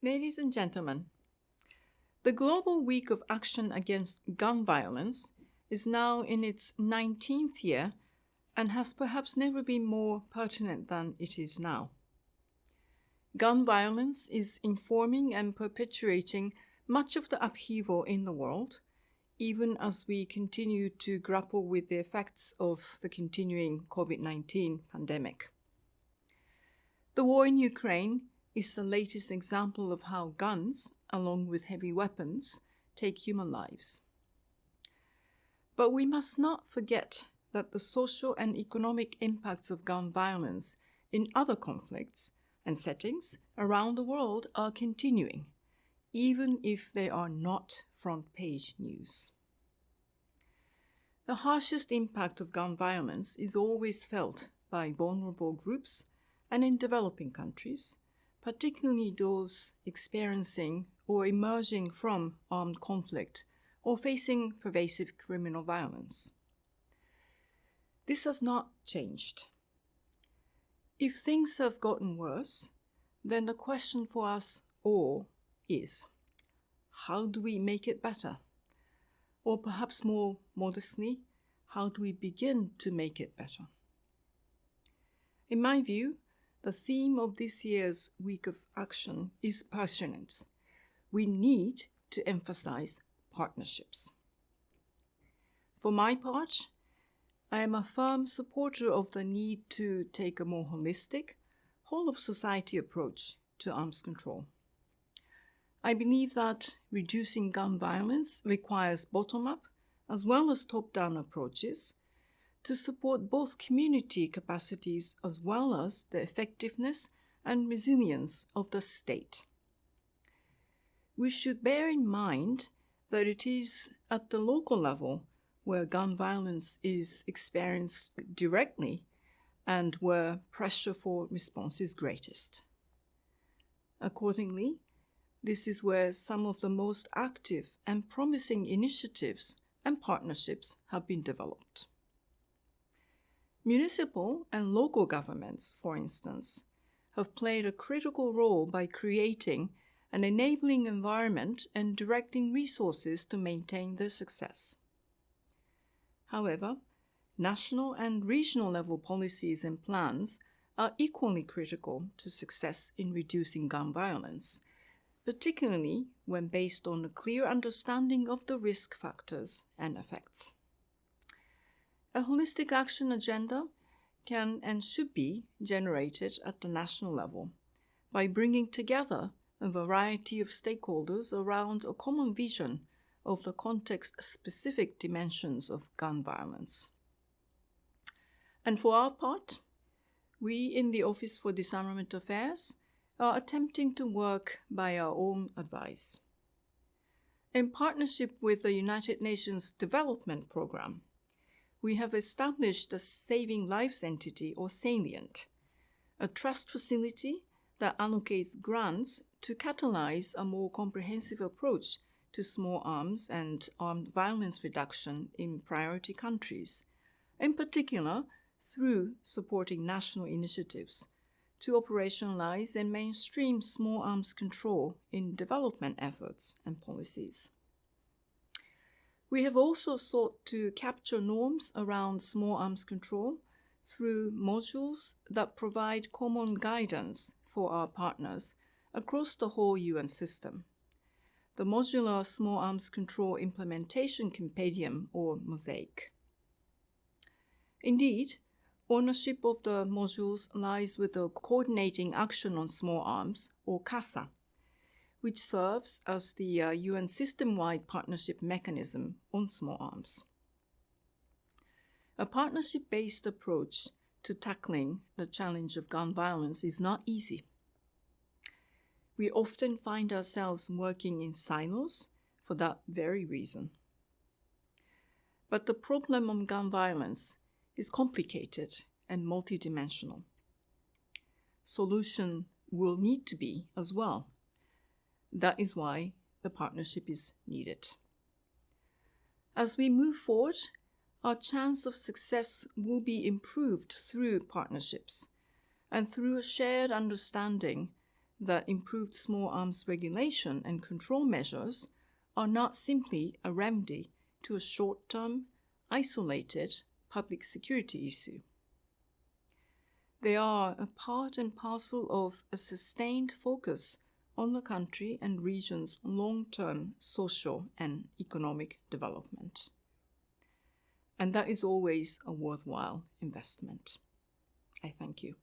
Ladies and gentlemen, the Global Week of Action Against Gun Violence is now in its 19th year and has perhaps never been more pertinent than it is now. Gun violence is informing and perpetuating much of the upheaval in the world, even as we continue to grapple with the effects of the continuing COVID-19 pandemic. The war in Ukraine is the latest example of how guns, along with heavy weapons, take human lives. But we must not forget that the social and economic impacts of gun violence in other conflicts and settings around the world are continuing, even if they are not front-page news. The harshest impact of gun violence is always felt by vulnerable groups and in developing countries, particularly those experiencing or emerging from armed conflict or facing pervasive criminal violence. This has not changed. If things have gotten worse, then the question for us all is, how do we make it better? Or perhaps more modestly, how do we begin to make it better? In my view, the theme of this year's Week of Action is passionate. We need to emphasize partnerships. For my part, I am a firm supporter of the need to take a more holistic, whole-of-society approach to arms control. I believe that reducing gun violence requires bottom-up as well as top-down approaches to support both community capacities as well as the effectiveness and resilience of the state. We should bear in mind that it is at the local level where gun violence is experienced directly and where pressure for response is greatest. Accordingly, this is where some of the most active and promising initiatives and partnerships have been developed. Municipal and local governments, for instance, have played a critical role by creating an enabling environment and directing resources to maintain their success. However, national and regional level policies and plans are equally critical to success in reducing gun violence, particularly when based on a clear understanding of the risk factors and effects. A holistic action agenda can and should be generated at the national level by bringing together a variety of stakeholders around a common vision of the context-specific dimensions of gun violence. And for our part, we in the Office for Disarmament Affairs are attempting to work by our own advice. In partnership with the United Nations Development Programme, we have established a Saving Lives Entity, or Salient, a trust facility that allocates grants to catalyze a more comprehensive approach to small arms and armed violence reduction in priority countries, in particular through supporting national initiatives to operationalize and mainstream small arms control in development efforts and policies. We have also sought to capture norms around small arms control through modules that provide common guidance for our partners across the whole UN system. The Modular Small Arms Control Implementation Compendium, or MOSAIC. Indeed, ownership of the modules lies with the Coordinating Action on Small Arms, or CASA, which serves as the UN system-wide partnership mechanism on small arms. A partnership-based approach to tackling the challenge of gun violence is not easy. We often find ourselves working in silos for that very reason. But the problem of gun violence is complicated and multidimensional. Solution will need to be as well. That is why the partnership is needed. As we move forward, our chance of success will be improved through partnerships and through a shared understanding that improved small arms regulation and control measures are not simply a remedy to a short-term, isolated public security issue. They are a part and parcel of a sustained focus on the country and region's long-term social and economic development. And that is always a worthwhile investment. I thank you.